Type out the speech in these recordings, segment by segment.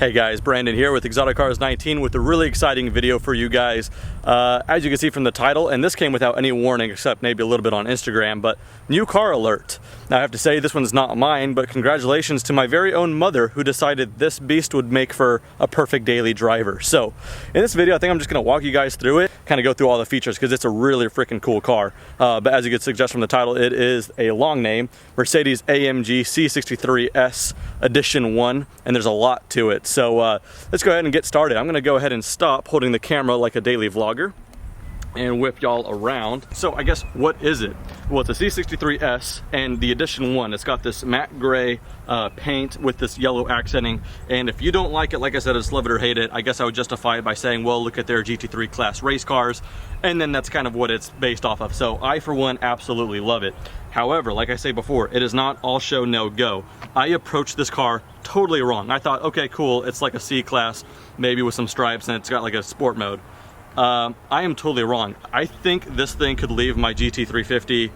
Hey guys, Brandon here with Exotic Cars 19 with a really exciting video for you guys. As you can see from the title, and this came without any warning except maybe a little bit on Instagram, but new car alert. Now I have to say this one's not mine, but congratulations to my very own mother who decided this beast would make for a perfect daily driver. So in this video I think I'm just going to walk you guys through it, kind of go through all the features because it's a really freaking cool car. But as you can suggest from the title, it is a long name, Mercedes-AMG C63 Edition 1, and there's a lot to it. So let's go ahead and get started. I'm going to go ahead and stop holding the camera like a daily vlogger and whip y'all around. So I guess, what is it? Well, it's a C63 and the Edition 1. It's got this matte gray paint with this yellow accenting, and if you don't like it, like I said, it's love it or hate it. I guess I would justify it by saying, well, look at their GT3 class race cars, and then that's kind of what it's based off of. So I, for one, absolutely love it. However, like I say before, it is not all show, no go. I approached this car totally wrong. I thought, okay, cool, it's like a C class, maybe with some stripes, and it's got like a sport mode. I am totally wrong. I think this thing could leave my GT350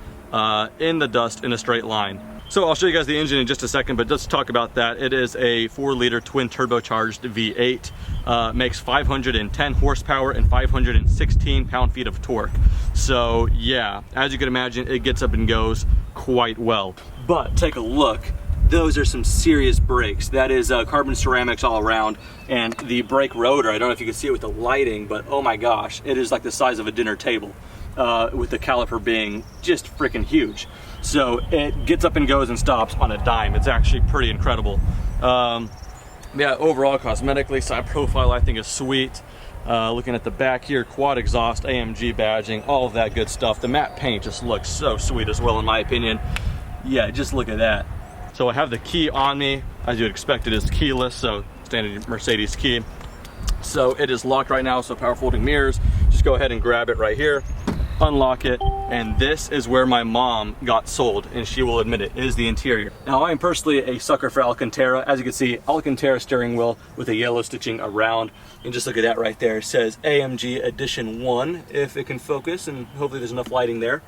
in the dust in a straight line. So I'll show you guys the engine in just a second, but let's talk about that. It is a 4-liter twin turbocharged V8, makes 510 horsepower and 516 pound-feet of torque. So yeah, as you can imagine, it gets up and goes quite well. But take a look. Those are some serious brakes. That is carbon ceramics all around, and the brake rotor, I don't know if you can see it with the lighting, but oh my gosh, it is like the size of a dinner table, with the caliper being just freaking huge. So it gets up and goes and stops on a dime. It's actually pretty incredible. Yeah, overall cosmetically, side profile I think is sweet. Looking at the back here, quad exhaust, AMG badging, all of that good stuff. The matte paint just looks so sweet as well in my opinion. Yeah, just look at that. So I have the key on me. As you'd expect, it is keyless, so standard Mercedes key. So it is locked right now, so power folding mirrors. Just go ahead and grab it right here, unlock it, and this is where my mom got sold, and she will admit it, is the interior. Now I am personally a sucker for Alcantara. As you can see, Alcantara steering wheel with a yellow stitching around, and just look at that right there. It says AMG Edition 1, if it can focus, and hopefully there's enough lighting there.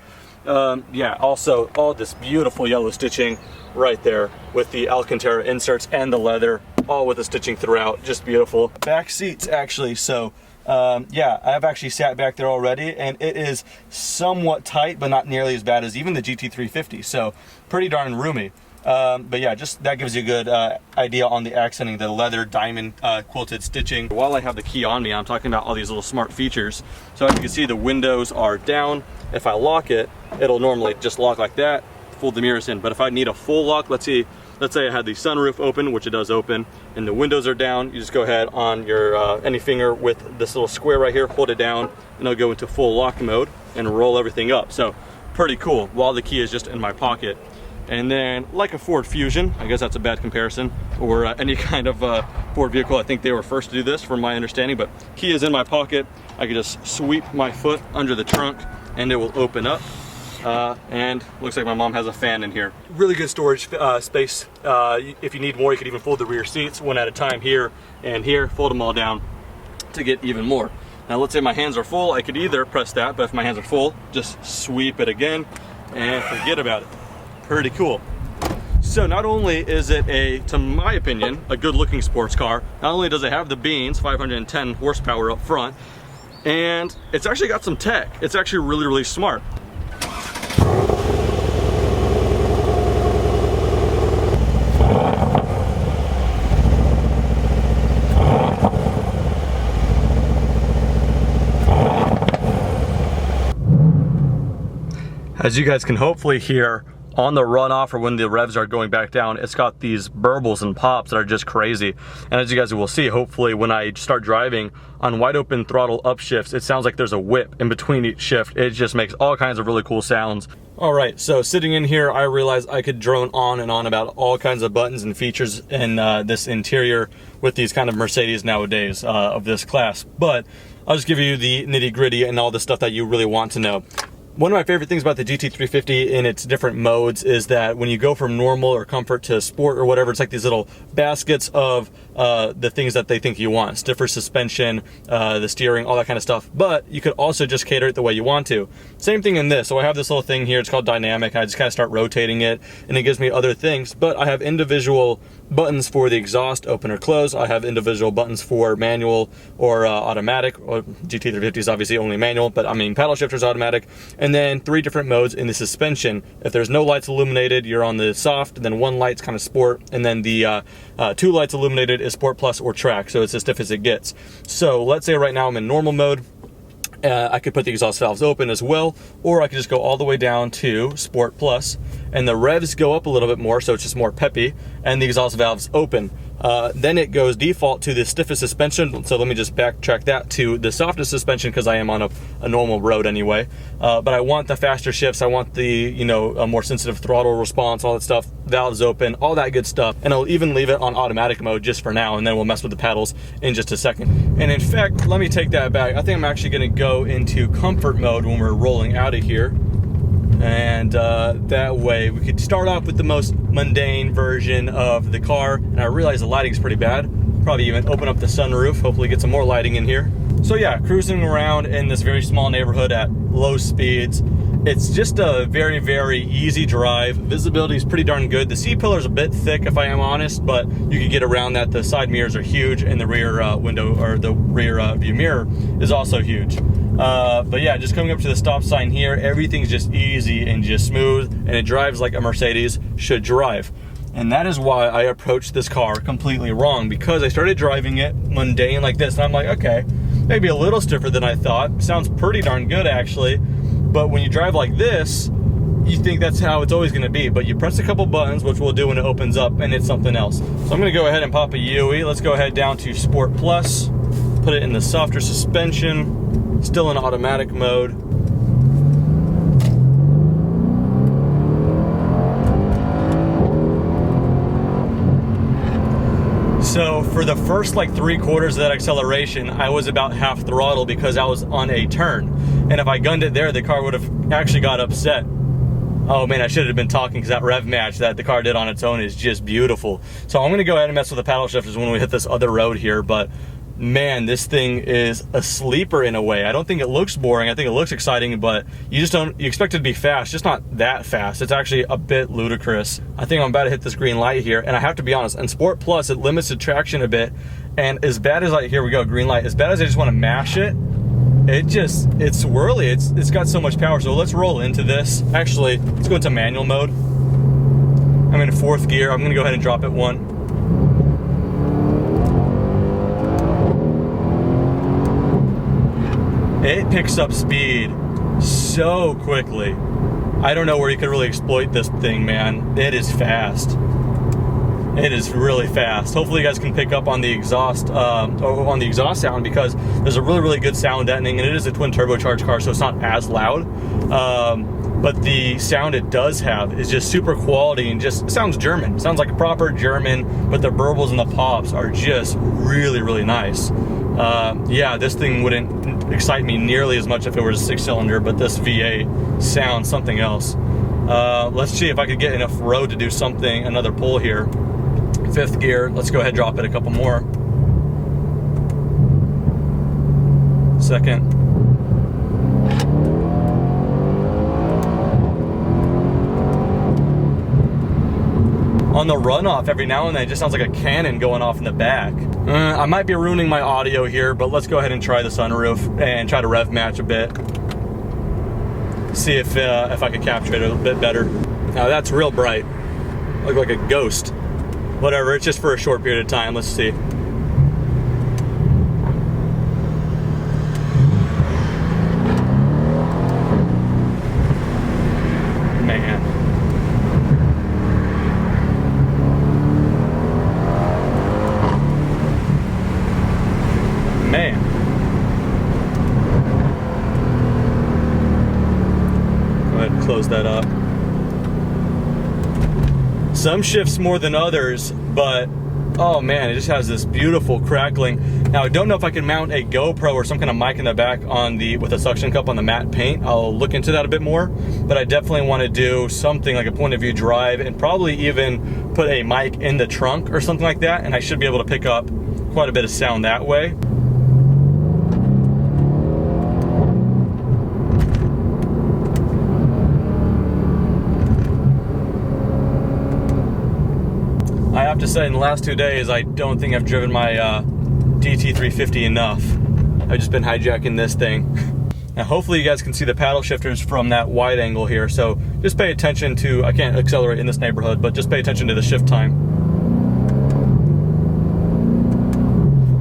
Yeah, also all this beautiful yellow stitching right there with the Alcantara inserts and the leather, all with the stitching throughout, just beautiful. Back seats actually, so yeah, I've actually sat back there already, and it is somewhat tight, but not nearly as bad as even the GT350, so pretty darn roomy. But yeah, just that gives you a good idea on the accenting, the leather diamond quilted stitching. While I have the key on me, I'm talking about all these little smart features. So as you can see, the windows are down. If I lock it, it'll normally just lock like that, fold the mirrors in. But if I need a full lock, let's say I had the sunroof open, which it does open, and the windows are down, you just go ahead on your any finger with this little square right here, hold it down, and it'll go into full lock mode and roll everything up. So pretty cool, while the key is just in my pocket. And then, like a Ford Fusion, I guess that's a bad comparison, or any kind of Ford vehicle, I think they were first to do this from my understanding, but key is in my pocket. I can just sweep my foot under the trunk and it will open up. And looks like my mom has a fan in here. Really good storage space. If you need more, you could even fold the rear seats one at a time here and here, fold them all down to get even more. Now let's say my hands are full, I could either press that, but if my hands are full, just sweep it again and forget about it. Pretty cool. So not only is it to my opinion, a good looking sports car, not only does it have the beans, 510 horsepower up front, and it's actually got some tech. It's actually really, really smart. As you guys can hopefully hear, on the runoff or when the revs are going back down, it's got these burbles and pops that are just crazy. And as you guys will see, hopefully when I start driving on wide open throttle upshifts, it sounds like there's a whip in between each shift. It just makes all kinds of really cool sounds. All right, so sitting in here, I realized I could drone on and on about all kinds of buttons and features in this interior with these kind of Mercedes nowadays of this class. But I'll just give you the nitty gritty and all the stuff that you really want to know. One of my favorite things about the GT350 in its different modes is that when you go from normal or comfort to sport or whatever, it's like these little baskets of the things that they think you want. Stiffer suspension, the steering, all that kind of stuff. But you could also just cater it the way you want to. Same thing in this. So I have this little thing here, it's called dynamic. I just kind of start rotating it and it gives me other things. But I have individual buttons for the exhaust, open or close. I have individual buttons for manual or automatic. Or GT350 is obviously only manual, but I mean paddle shifter's automatic. And then 3 different modes in the suspension. If there's no lights illuminated, you're on the soft, and then 1 light's kind of sport, and then the 2 lights illuminated is sport plus or track, so it's as stiff as it gets. So let's say right now I'm in normal mode. I could put the exhaust valves open as well, or I could just go all the way down to Sport Plus, and the revs go up a little bit more, so it's just more peppy, and the exhaust valves open. Then it goes default to the stiffest suspension, so let me just backtrack that to the softest suspension because I am on a normal road anyway. But I want the faster shifts, I want the, you know, a more sensitive throttle response, all that stuff, valves open, all that good stuff. And I'll even leave it on automatic mode just for now, and then we'll mess with the paddles in just a second. And in fact, let me take that back. I think I'm actually gonna go into comfort mode when we're rolling out of here. And that way we could start off with the most mundane version of the car. And I realize the lighting's pretty bad. Probably even open up the sunroof, hopefully get some more lighting in here. So yeah, cruising around in this very small neighborhood at low speeds. It's just a very, very easy drive. Visibility is pretty darn good. The C-pillar's a bit thick if I am honest, but you can get around that. The side mirrors are huge, and the rear window, or the rear view mirror is also huge. But yeah, just coming up to the stop sign here, everything's just easy and just smooth, and it drives like a Mercedes should drive. And that is why I approached this car completely wrong, because I started driving it mundane like this, and I'm like, okay, maybe a little stiffer than I thought. Sounds pretty darn good actually. But when you drive like this, you think that's how it's always gonna be, but you press a couple buttons, which we'll do when it opens up, and it's something else. So I'm gonna go ahead and pop a UE. Let's go ahead down to Sport Plus, put it in the softer suspension, still in automatic mode. So for the first like 3/4 of that acceleration, I was about half throttle because I was on a turn. And if I gunned it there, the car would have actually got upset. Oh man, I should have been talking, because that rev match that the car did on its own is just beautiful. So I'm gonna go ahead and mess with the paddle shifters when we hit this other road here, but man, this thing is a sleeper in a way. I don't think it looks boring. I think it looks exciting, but you expect it to be fast, just not that fast. It's actually a bit ludicrous. I think I'm about to hit this green light here, and I have to be honest, in Sport Plus, it limits the traction a bit, and as bad as here we go, green light, as bad as I just want to mash it, it's swirly, it's got so much power. So let's roll into this. Actually, let's go into manual mode. I'm in 4th gear. I'm gonna go ahead and drop it 1. It picks up speed so quickly. I don't know where you could really exploit this thing, man. It is fast. It is really fast. Hopefully you guys can pick up on the exhaust sound, because there's a really, really good sound deadening, and it is a twin turbocharged car, so it's not as loud. But the sound it does have is just super quality, and just sounds German. It sounds like a proper German, but the burbles and the pops are just really, really nice. Yeah, this thing wouldn't excite me nearly as much if it was a 6-cylinder, but this V8 sounds something else. Let's see if I could get enough road to do something, another pull here. 5th gear, let's go ahead and drop it a couple more. 2nd. On the runoff, every now and then, it just sounds like a cannon going off in the back. I might be ruining my audio here, but let's go ahead and try the sunroof and try to rev match a bit. See if I could capture it a little bit better. Now that's real bright. Look like a ghost. Whatever, it's just for a short period of time. Let's see. Man. Go ahead and close that up. Some shifts more than others, but Oh man, it just has this beautiful crackling. Now I don't know if I can mount a GoPro or some kind of mic in the back on the with a suction cup on the matte paint. I'll look into that a bit more, but I definitely want to do something like a point of view drive and probably even put a mic in the trunk or something like that, and I should be able to pick up quite a bit of sound that way. I have to say, in the last 2 days, I don't think I've driven my DT350 enough. I've just been hijacking this thing. Now, hopefully you guys can see the paddle shifters from that wide angle here, so just pay attention to, I can't accelerate in this neighborhood, but just pay attention to the shift time.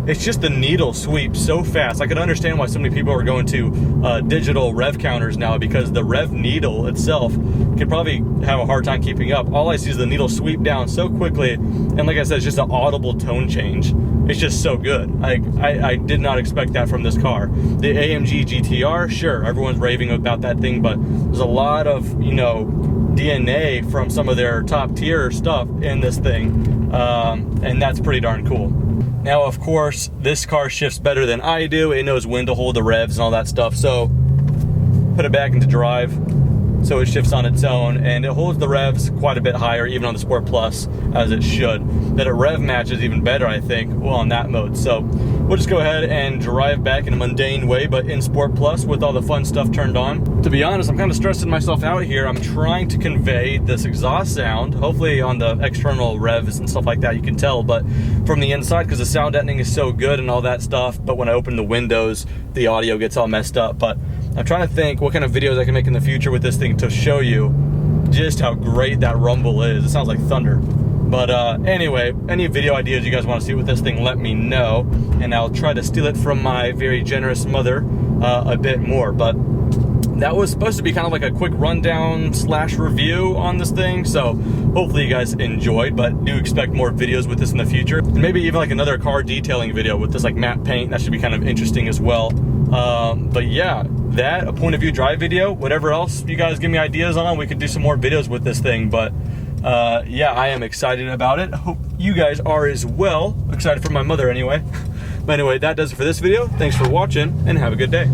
It's just the needle sweeps so fast. I can understand why so many people are going to digital rev counters now, because the rev needle itself could probably have a hard time keeping up. All I see is the needle sweep down so quickly, and like I said, it's just an audible tone change. It's just so good. I did not expect that from this car. The AMG GTR, sure, everyone's raving about that thing, but there's a lot of, you know, DNA from some of their top tier stuff in this thing, and that's pretty darn cool. Now, of course, this car shifts better than I do. It knows when to hold the revs and all that stuff. So put it back into drive so it shifts on its own, and it holds the revs quite a bit higher, even on the Sport Plus, as it should. That it rev matches even better, I think, well, on that mode. So we'll just go ahead and drive back in a mundane way, but in Sport Plus with all the fun stuff turned on. To be honest, I'm kind of stressing myself out here. I'm trying to convey this exhaust sound, hopefully on the external revs and stuff like that you can tell, but from the inside, because the sound deadening is so good and all that stuff, but when I open the windows, the audio gets all messed up. But I'm trying to think what kind of videos I can make in the future with this thing to show you just how great that rumble is. It sounds like thunder. But anyway, any video ideas you guys want to see with this thing, let me know, and I'll try to steal it from my very generous mother a bit more. But that was supposed to be kind of like a quick rundown / review on this thing, so hopefully you guys enjoyed, but do expect more videos with this in the future, and maybe even like another car detailing video with this like matte paint. That should be kind of interesting as well. But yeah, that, a point of view drive video, whatever else you guys give me ideas on, we could do some more videos with this thing. But yeah, I am excited about it. I hope you guys are as well. Excited for my mother anyway. But anyway, that does it for this video. Thanks for watching, and have a good day.